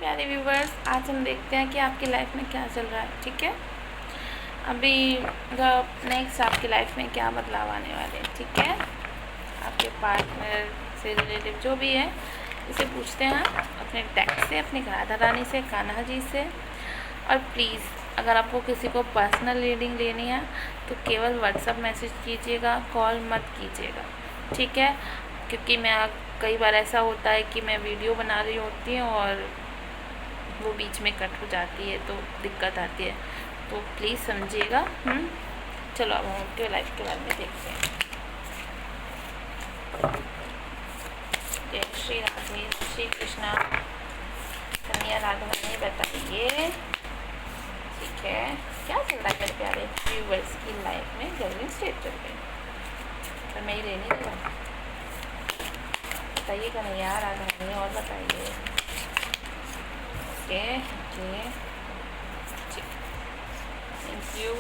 प्यारे व्यूवर्स, आज हम देखते हैं कि आपकी लाइफ में क्या चल रहा है। ठीक है, अभी मतलब नेक्स्ट आपकी लाइफ में क्या बदलाव आने वाले हैं। ठीक है, आपके पार्टनर से रिलेटिव जो भी है, इसे पूछते हैं अपने डेक से, अपनी राधा रानी से, कान्हा जी से। और प्लीज़ अगर आपको किसी को पर्सनल रीडिंग लेनी है तो केवल व्हाट्सएप मैसेज कीजिएगा, कॉल मत कीजिएगा। ठीक है, क्योंकि कई बार ऐसा होता है कि मैं वीडियो बना रही होती हूँ और वो बीच में कट हो जाती है तो दिक्कत आती है, तो प्लीज़ समझिएगा। चलो अब हम उनके लाइफ के बारे में देखते हैं। जय श्री राधे श्री कृष्णा। कन्या राधा रानी बताइए, ठीक है, क्या चल रहा है मेरे प्यारे व्यूवर्स की लाइफ में। जल्दी स्टेट चल रही पर मैं ही लेनी दूँगा। बताइए कन्या राधा रानी, और बताइए। ओके ओके, ठीक, थैंक यू।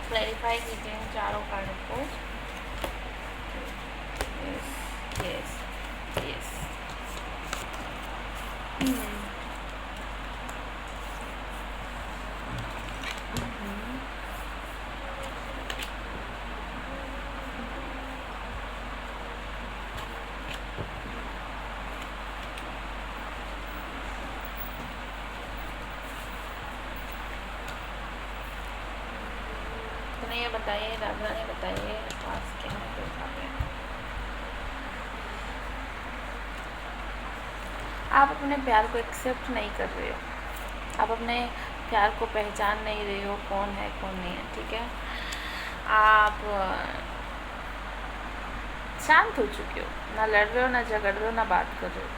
क्लैरिफाई कीजिए इन चारों कार्ड को। Yes yes yes. ये बताइए राधा रानी, बताइए पास क्या है तो आप अपने प्यार को एक्सेप्ट नहीं कर रहे हो, आप अपने प्यार को पहचान नहीं रहे हो, कौन है कौन नहीं है। ठीक है, आप शांत हो चुके हो, ना लड़ रहे हो, ना झगड़ रहे हो, ना बात कर रहे हो,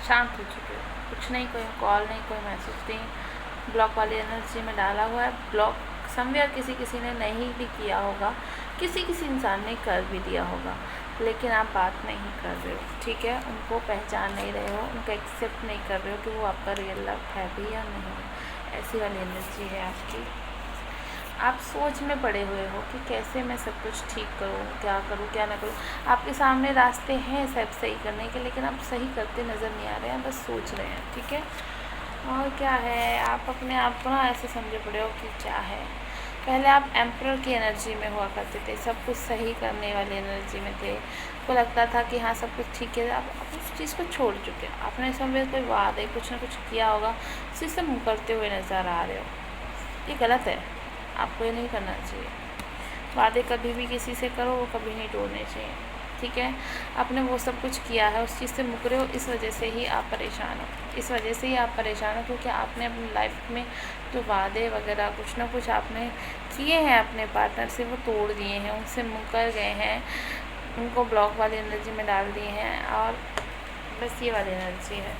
शांत हो चुके हो। कुछ नहीं, कोई कॉल नहीं, कोई मैसेज नहीं, ब्लॉक वाली एनर्जी में डाला हुआ है। ब्लॉक समवेयर किसी ने नहीं भी किया होगा, किसी इंसान ने कर भी दिया होगा, लेकिन आप बात नहीं कर रहे हो। ठीक है, उनको पहचान नहीं रहे हो, उनको एक्सेप्ट नहीं कर रहे हो कि वो आपका रियल लव है भी या नहीं। ऐसी वाली एनर्जी है आपकी। आप सोच में पड़े हुए हो कि कैसे मैं सब कुछ ठीक करूँ, क्या करूँ क्या ना करूँ। आपके सामने रास्ते हैं सब सही करने के, लेकिन आप सही करते नज़र नहीं आ रहे हैं, बस सोच रहे हैं। ठीक है, और क्या है, आप अपने आप को ना ऐसे समझे पड़े हो कि क्या है। पहले आप एम्परर की एनर्जी में हुआ करते थे, सब कुछ सही करने वाली एनर्जी में थे, को लगता था कि हाँ सब कुछ ठीक है। आप उस चीज़ को छोड़ चुके हो, आपने समय कोई वादे कुछ ना कुछ किया होगा, उसी से मुकरते हुए नज़र आ रहे हो। ये गलत है, आपको ये नहीं करना चाहिए। वादे कभी भी किसी से करो, वो कभी नहीं तोड़ने चाहिए। ठीक है, आपने वो सब कुछ किया है, उस चीज़ से मुकरे हो, इस वजह से ही आप परेशान हो, इस वजह से ही आप परेशान हो, क्योंकि आपने अपनी लाइफ में जो वादे वगैरह कुछ ना कुछ आपने किए हैं अपने पार्टनर से, वो तोड़ दिए हैं, उनसे मुकर गए हैं, उनको ब्लॉक वाली एनर्जी में डाल दिए हैं, और बस ये वाली एनर्जी है।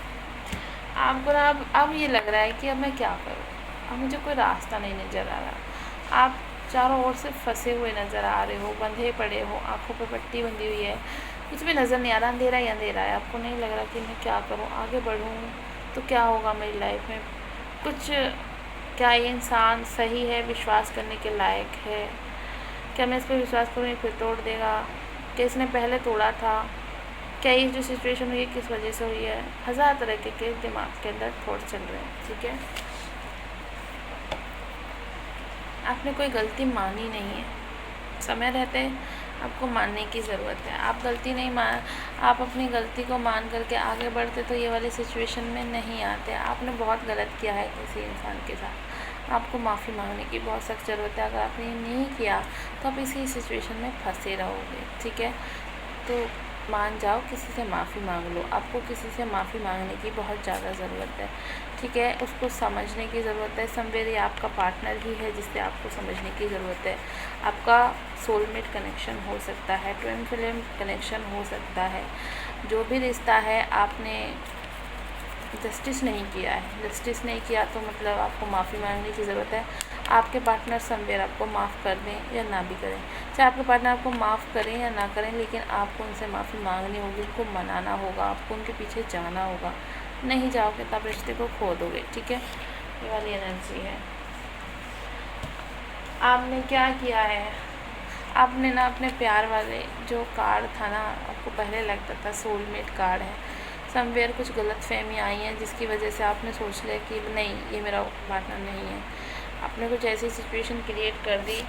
आपको ना अब ये लग रहा है कि अब मैं क्या करूँ, अब मुझे कोई रास्ता नहीं नज़र आ रहा। आप चारों ओर से फंसे हुए नज़र आ रहे हो, बंधे पड़े हो, आँखों पे पट्टी बंधी हुई है, कुछ भी नज़र नहीं आ रहा, अंधेरा ही अंधेरा है। आपको नहीं लग रहा कि मैं क्या करूँ, आगे बढ़ूँ तो क्या होगा मेरी लाइफ में, कुछ क्या ये इंसान सही है, विश्वास करने के लायक है, क्या मैं इस पर विश्वास करूँ, फिर तोड़ देगा, क्या इसने पहले तोड़ा था, क्या ये जो सिचुएशन हुई है किस वजह से हुई है। हज़ार तरह के दिमाग के अंदर थॉट चल रहे हैं। ठीक है, आपने कोई गलती मानी नहीं है, समय रहते आपको मानने की ज़रूरत है। आप गलती नहीं मान, आप अपनी गलती को मान करके आगे बढ़ते तो ये वाली सिचुएशन में नहीं आते। आपने बहुत गलत किया है किसी इंसान के साथ, आपको माफ़ी मांगने की बहुत सख्त ज़रूरत है। अगर आपने नहीं किया तो आप इसी सिचुएशन में फंसे रहोगे। ठीक है, तो मान जाओ, किसी से माफ़ी मांग लो। आपको किसी से माफ़ी मांगने की बहुत ज़्यादा ज़रूरत है। ठीक है, उसको समझने की ज़रूरत है। समवेयर आपका पार्टनर ही है जिससे आपको समझने की ज़रूरत है। आपका सोलमेट कनेक्शन हो सकता है, ट्विन फ्लेम कनेक्शन हो सकता है। जो भी रिश्ता है, आपने जस्टिस नहीं किया है, जस्टिस नहीं किया तो मतलब आपको माफ़ी मांगने की ज़रूरत है। आपके पार्टनर समवेयर आपको माफ़ कर दें या ना भी करें, चाहे आपके पार्टनर आपको माफ़ करें या ना करें, लेकिन आपको उनसे माफ़ी मांगनी होगी, उनको मनाना होगा, आपको उनके पीछे जाना होगा। नहीं जाओगे तो आप रिश्ते को खो दोगे। ठीक है, ये वाली एनर्जी है। आपने क्या किया है, आपने ना अपने प्यार वाले जो कार्ड था ना, आपको पहले लगता था सोलमेट कार्ड है, समवेयर कुछ गलत फहमी आई हैं जिसकी वजह से आपने सोच लिया कि नहीं ये मेरा पार्टनर नहीं है। आपने कुछ ऐसी सिचुएशन क्रिएट कर दी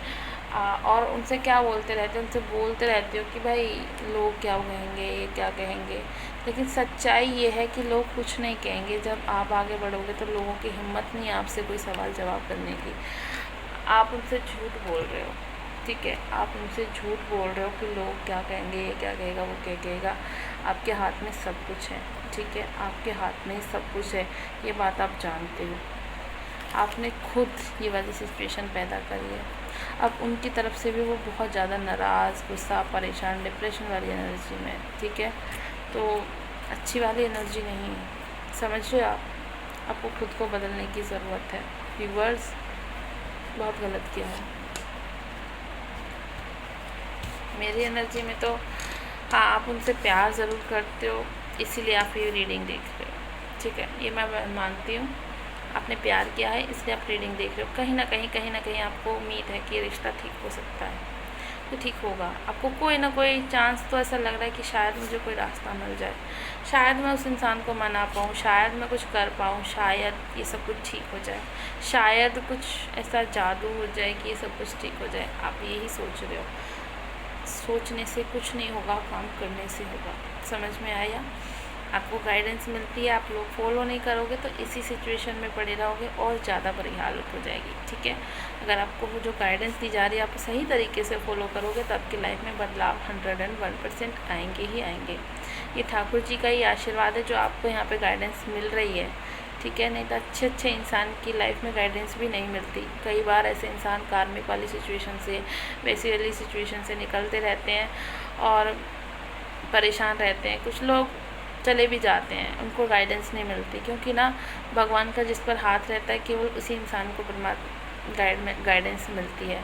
और उनसे क्या बोलते रहते हो, उनसे बोलते रहते हो कि भाई लोग क्या कहेंगे, ये क्या कहेंगे। लेकिन सच्चाई ये है कि लोग कुछ नहीं कहेंगे। जब आप आगे बढ़ोगे तो लोगों की हिम्मत नहीं है आपसे कोई सवाल जवाब करने की। आप उनसे झूठ बोल रहे हो, ठीक है, आप उनसे झूठ बोल रहे हो कि लोग क्या कहेंगे, ये क्या कहेगा, वो क्या कहेगा। आपके हाथ में सब कुछ है, ठीक है, आपके हाथ में सब कुछ है, ये बात आप जानते हो। आपने खुद ये वाली सिचुएशन पैदा करी है। अब उनकी तरफ से भी वो बहुत ज़्यादा नाराज़, गुस्सा, परेशान, डिप्रेशन वाली एनर्जी में, ठीक है, तो अच्छी वाली एनर्जी नहीं है। समझ रहे हो आप? आपको खुद को बदलने की ज़रूरत है। व्यूअर्स, बहुत गलत किया है मेरी एनर्जी में तो। हाँ, आप उनसे प्यार ज़रूर करते हो, इसीलिए आप ये रीडिंग देख रहे हो, ठीक है, ये मैं मानती हूँ। आपने प्यार किया है इसलिए आप रीडिंग देख रहे हो। कहीं ना कहीं आपको उम्मीद है कि ये रिश्ता ठीक हो सकता है, तो ठीक होगा। आपको कोई ना कोई चांस तो ऐसा लग रहा है कि शायद मुझे कोई रास्ता मिल जाए, शायद मैं उस इंसान को मना पाऊँ, शायद मैं कुछ कर पाऊँ, शायद ये सब कुछ ठीक हो जाए, शायद कुछ ऐसा जादू हो जाए कि ये सब कुछ ठीक हो जाए। आप यही सोच रहे हो। सोचने से कुछ नहीं होगा, काम करने से होगा। समझ में आया? आपको गाइडेंस मिलती है, आप लोग फॉलो नहीं करोगे तो इसी सिचुएशन में पड़े रहोगे और ज़्यादा बुरी हालत हो जाएगी, ठीक है। अगर आपको वो जो गाइडेंस दी जा रही है आप सही तरीके से फॉलो करोगे तो आपकी लाइफ में बदलाव 101% आएंगे ही आएंगे। ये ठाकुर जी का ही आशीर्वाद है जो आपको यहाँ पे गाइडेंस मिल रही है, ठीक है। नहीं तो अच्छे इंसान की लाइफ में गाइडेंस भी नहीं मिलती। कई बार ऐसे इंसान कार्मिक वाली सिचुएशन से, वैसी वाली सिचुएशन से निकलते रहते हैं और परेशान रहते हैं। कुछ लोग चले भी जाते हैं, उनको गाइडेंस नहीं मिलती, क्योंकि ना भगवान का जिस पर हाथ रहता है केवल उसी इंसान को गाइडेंस मिलती है।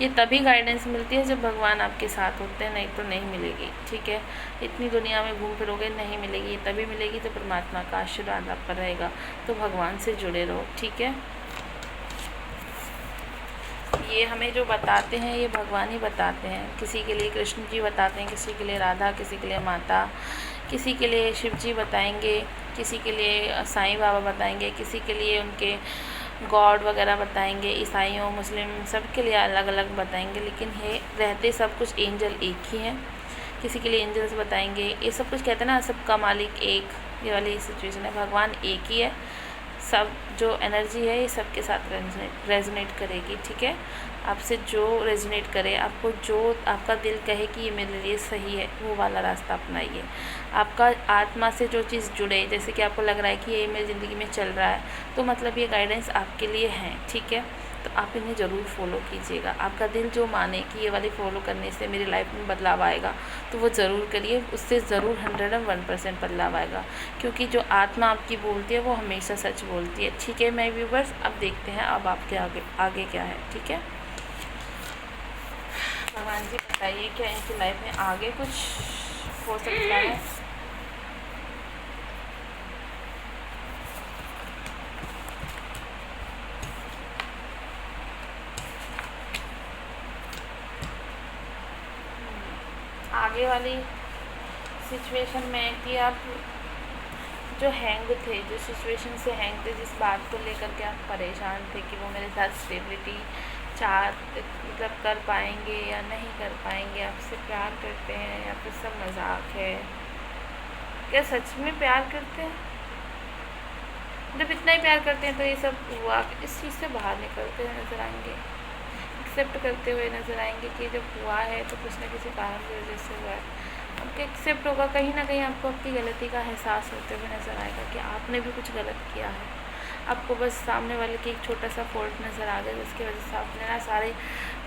ये तभी गाइडेंस मिलती है जब भगवान आपके साथ होते हैं, नहीं तो नहीं मिलेगी, ठीक है। इतनी दुनिया में घूम फिरोगे नहीं मिलेगी, ये तभी मिलेगी जब परमात्मा का आशीर्वाद आप पर रहेगा। तो भगवान से जुड़े रहो, ठीक है। ये हमें जो बताते हैं ये भगवान ही बताते हैं। किसी के लिए कृष्ण जी बताते हैं, किसी के लिए राधा, किसी के लिए माता, किसी के लिए शिव जी बताएंगे, किसी के लिए साईं बाबा बताएंगे, किसी के लिए उनके गॉड वगैरह बताएंगे। ईसाइयों, मुस्लिम, सब के लिए अलग अलग बताएंगे, लेकिन है रहते सब कुछ एंजल एक ही हैं। किसी के लिए एंजल्स बताएंगे, ये सब कुछ कहते हैं ना, सबका मालिक एक, ये वाली सिचुएशन है। भगवान एक ही है, सब जो एनर्जी है ये सबके साथ रेजोनेट करेगी, ठीक है। आपसे जो रेजोनेट करे, आपको जो आपका दिल कहे कि ये मेरे लिए सही है, वो वाला रास्ता अपनाइए। आपका आत्मा से जो चीज़ जुड़े, जैसे कि आपको लग रहा है कि ये मेरी ज़िंदगी में चल रहा है, तो मतलब ये गाइडेंस आपके लिए है, ठीक है। तो आप इन्हें ज़रूर फॉलो कीजिएगा। आपका दिल जो माने कि ये वाली फॉलो करने से मेरी लाइफ में बदलाव आएगा, तो वो ज़रूर करिए, उससे ज़रूर 101% बदलाव आएगा, क्योंकि जो आत्मा आपकी बोलती है वो हमेशा सच बोलती है, ठीक है। मैं व्यूवर्स, अब देखते हैं अब आपके आगे क्या है, ठीक है। भगवान जी बताइए क्या इनकी लाइफ में आगे कुछ हो सकता है? आगे वाली सिचुएशन में कि आप जो हैंग थे, जो सिचुएशन से हैंग थे, जिस बात को लेकर के आप परेशान थे कि वो मेरे साथ स्टेबिलिटी मतलब कर पाएंगे या नहीं कर पाएंगे, आपसे प्यार करते हैं या फिर सब मजाक है, क्या सच में प्यार करते हैं? जब इतना ही प्यार करते हैं तो ये सब हुआ, इस चीज़ से बाहर निकलते हुए नज़र आएंगे, एक्सेप्ट करते हुए नज़र आएंगे कि जब हुआ है तो कुछ ना किसी कारण की वजह से हुआ है। आपको एक्सेप्ट होगा, कहीं ना कहीं आपको आपकी गलती का एहसास होते हुए नज़र आएगा कि आपने भी कुछ गलत किया है। आपको बस सामने वाले की एक छोटा सा फॉल्ट नज़र आ गया, जिसकी वजह से आपने ना सारे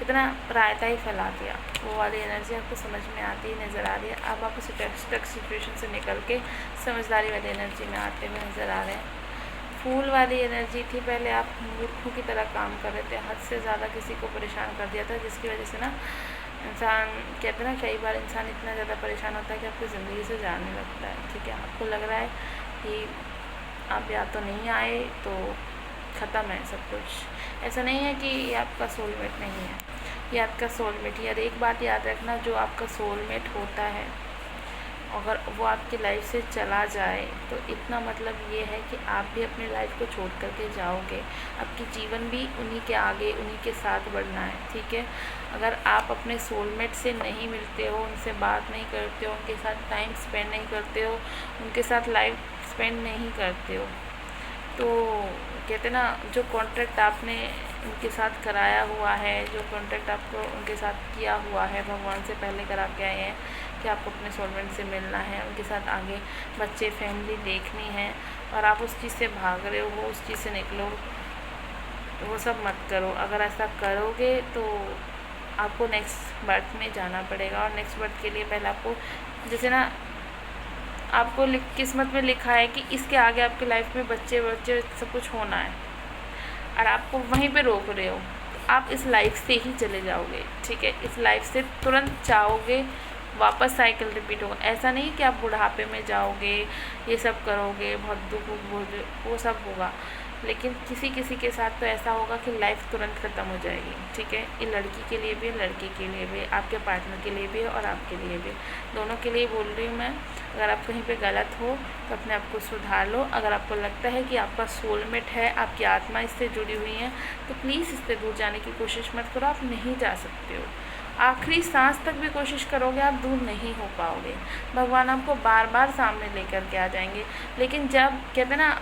इतना रायता ही फैला दिया। वो वाली एनर्जी आपको समझ में आती ही नज़र आ रही है। अब आप उस स्टक सिचुएशन से निकल के समझदारी वाली एनर्जी में आते हुए नज़र आ रहे हैं। फूल वाली एनर्जी थी, पहले आप मूर्खों की तरह काम कर रहे थे, हद से ज़्यादा किसी को परेशान कर दिया था, जिसकी वजह से ना इंसान कहते हैं ना, कई बार इंसान इतना ज़्यादा परेशान होता है कि आपकी ज़िंदगी से जाने लगता है, ठीक है। आपको लग रहा है कि आप या तो नहीं आए तो ख़त्म है सब कुछ। ऐसा नहीं है कि ये आपका सोलमेट नहीं है, ये आपका सोलमेट है। यार एक बात याद रखना, जो आपका सोलमेट होता है अगर वो आपकी लाइफ से चला जाए तो इतना मतलब ये है कि आप भी अपनी लाइफ को छोड़ कर के जाओगे। आपकी जीवन भी उन्हीं के आगे, उन्हीं के साथ बढ़ना है, ठीक है। अगर आप अपने सोलमेट से नहीं मिलते हो, उनसे बात नहीं करते हो, उनके साथ टाइम स्पेंड नहीं करते हो, उनके साथ लाइफ स्पेंड नहीं करते हो, तो कहते ना, जो कॉन्ट्रैक्ट आपने उनके साथ कराया हुआ है, जो कॉन्ट्रैक्ट आपको उनके साथ किया हुआ है, भगवान से पहले करा के आए हैं कि आपको अपने सोलमेट से मिलना है, उनके साथ आगे बच्चे, फैमिली देखनी है, और आप उस चीज़ से भाग रहे हो, उस चीज़ से निकलो, वो सब मत करो। अगर ऐसा करोगे तो आपको नेक्स्ट बर्थ में जाना पड़ेगा, और नेक्स्ट बर्थ के लिए पहले आपको, जैसे ना आपको किस्मत में लिखा है कि इसके आगे आपकी लाइफ में बच्चे बच्चे सब कुछ होना है, और आपको वहीं पे रोक रहे हो, तो आप इस लाइफ से ही चले जाओगे, ठीक है। इस लाइफ से तुरंत चाहोगे, वापस साइकिल रिपीट होगा। ऐसा नहीं कि आप बुढ़ापे में जाओगे, ये सब करोगे, बहुत दुख वो सब होगा, लेकिन किसी किसी के साथ तो ऐसा होगा कि लाइफ तुरंत ख़त्म हो जाएगी, ठीक है। ये लड़की के लिए भी, लड़के के लिए भी, आपके पार्टनर के लिए भी और आपके लिए भी, दोनों के लिए बोल रही हूँ मैं। अगर आप कहीं पे गलत हो तो अपने आप को सुधार लो। अगर आपको लगता है कि आपका सोलमेट है, आपकी आत्मा इससे जुड़ी हुई है, तो प्लीज़ इससे दूर जाने की कोशिश मत करो। आप नहीं जा सकते हो, आखिरी सांस तक भी कोशिश करोगे, आप दूर नहीं हो पाओगे। भगवान आपको बार बार सामने लेकर के आ जाएंगे, लेकिन जब कहते हैं ना,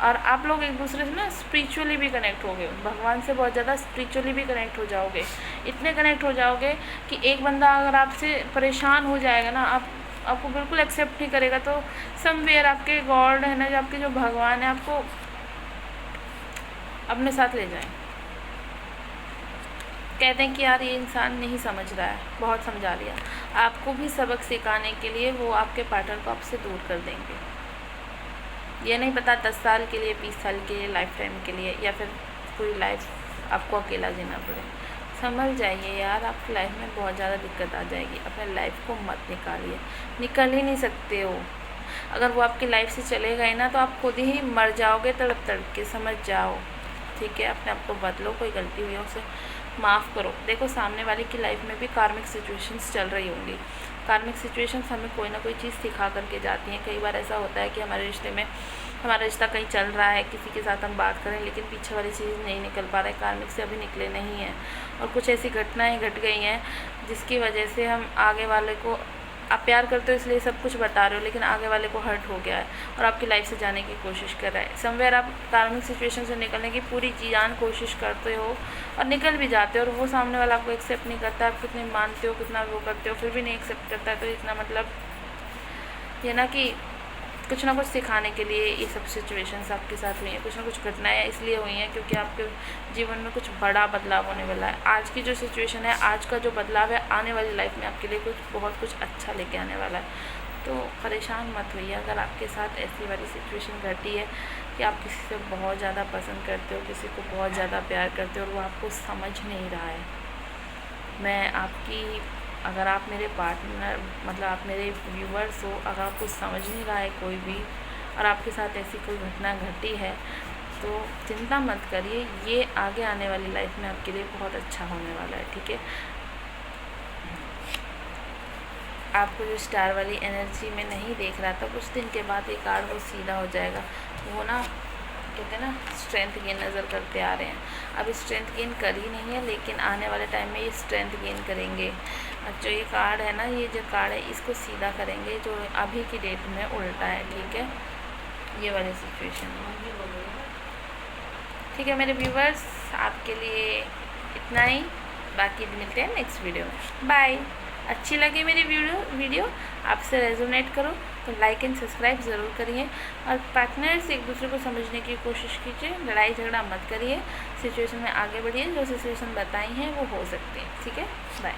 और आप लोग एक दूसरे से ना स्पिरिचुअली भी कनेक्ट होगे, भगवान से बहुत ज़्यादा स्पिरिचुअली भी कनेक्ट हो जाओगे। इतने कनेक्ट हो जाओगे कि एक बंदा अगर आपसे परेशान हो जाएगा ना, आपको बिल्कुल एक्सेप्ट नहीं करेगा, तो समवेयर आपके गॉड है ना, जो आपके जो भगवान है, आपको अपने साथ ले जाएं। कहते हैं कि यार ये इंसान नहीं समझ रहा है, बहुत समझा लिया। आपको भी सबक सिखाने के लिए वो आपके पार्टनर को आपसे दूर कर देंगे। ये नहीं पता 10 साल के लिए, 20 साल के लिए, लाइफ टाइम के लिए, या फिर पूरी लाइफ आपको अकेला जीना पड़े। समझ जाइए यार, आपकी लाइफ में बहुत ज़्यादा दिक्कत आ जाएगी। अपने लाइफ को मत निकालिए, निकल ही नहीं सकते हो। अगर वो आपकी लाइफ से चले गए ना, तो आप खुद ही मर जाओगे तड़प तड़प के, समझ जाओ, ठीक है। अपने आप को बदलो, कोई गलती हुई है उसे माफ़ करो। देखो, सामने वाले की लाइफ में भी कार्मिक सिचुएशंस चल रही होंगी। कार्मिक सिचुएशंस हमें कोई ना कोई चीज़ सिखा करके जाती हैं। कई बार ऐसा होता है कि हमारे रिश्ते में, हमारा रिश्ता कहीं चल रहा है, किसी के साथ हम बात करें, लेकिन पीछे वाली चीज़ नहीं निकल पा रहे, कार्मिक से अभी निकले नहीं हैं, और कुछ ऐसी घटनाएं घट गई हैं जिसकी वजह से हम आगे वाले को, आप प्यार करते हो इसलिए सब कुछ बता रहे हो, लेकिन आगे वाले को हर्ट हो गया है और आपकी लाइफ से जाने की कोशिश कर रहा है। समवेयर आप कार्मिक सिचुएशन से निकलने की पूरी जान कोशिश करते हो और निकल भी जाते हो, और वो सामने वाला आपको एक्सेप्ट नहीं करता। आप कितने मानते हो, कितना वो करते हो, फिर भी नहीं एक्सेप्ट करता है, तो इतना मतलब ये ना कि कुछ ना कुछ सिखाने के लिए ये सब सिचुएशंस आपके साथ हुई हैं, कुछ ना कुछ घटनाएं इसलिए हुई हैं क्योंकि आपके जीवन में कुछ बड़ा बदलाव होने वाला है। आज की जो सिचुएशन है, आज का जो बदलाव है, आने वाली लाइफ में आपके लिए बहुत कुछ अच्छा लेके आने वाला है। तो परेशान मत होइए अगर आपके साथ ऐसी वाली सिचुएशन घटी है कि आप किसी से बहुत ज़्यादा पसंद करते हो, किसी को बहुत ज़्यादा प्यार करते हो और वो आपको समझ नहीं रहा है। मैं आपकी, अगर आप मेरे पार्टनर, मतलब आप मेरे व्यूवर्स हो, अगर आपको समझ नहीं रहा है कोई भी, और आपके साथ ऐसी कोई घटना घटी है, तो चिंता मत करिए, ये आगे आने वाली लाइफ में आपके लिए बहुत अच्छा होने वाला है, ठीक है। आपको जो स्टार वाली एनर्जी में नहीं देख रहा था, कुछ दिन के बाद ये कार्ड वो सीधा हो जाएगा। वो ना कहते हैं ना, स्ट्रेंथ गेन नज़र करते आ रहे हैं। अभी स्ट्रेंथ गेन कर ही नहीं है, लेकिन आने वाले टाइम में ये स्ट्रेंथ गेन करेंगे। जो ये कार्ड है ना, ये जो कार्ड है, इसको सीधा करेंगे, जो अभी की डेट में उल्टा है, ठीक है। ये वाली सिचुएशन, ठीक है मेरे व्यूवर्स, आपके लिए इतना ही। बाकी मिलते हैं नेक्स्ट वीडियो में। बाय। अच्छी लगी मेरी वीडियो आपसे रेजोनेट करो तो लाइक एंड सब्सक्राइब ज़रूर करिए, और पार्टनर्स एक दूसरे को समझने की कोशिश कीजिए, लड़ाई झगड़ा मत करिए, सिचुएशन में आगे बढ़िए, जो सिचुएशन बताई हैं वो हो सकती है, ठीक है। बाय।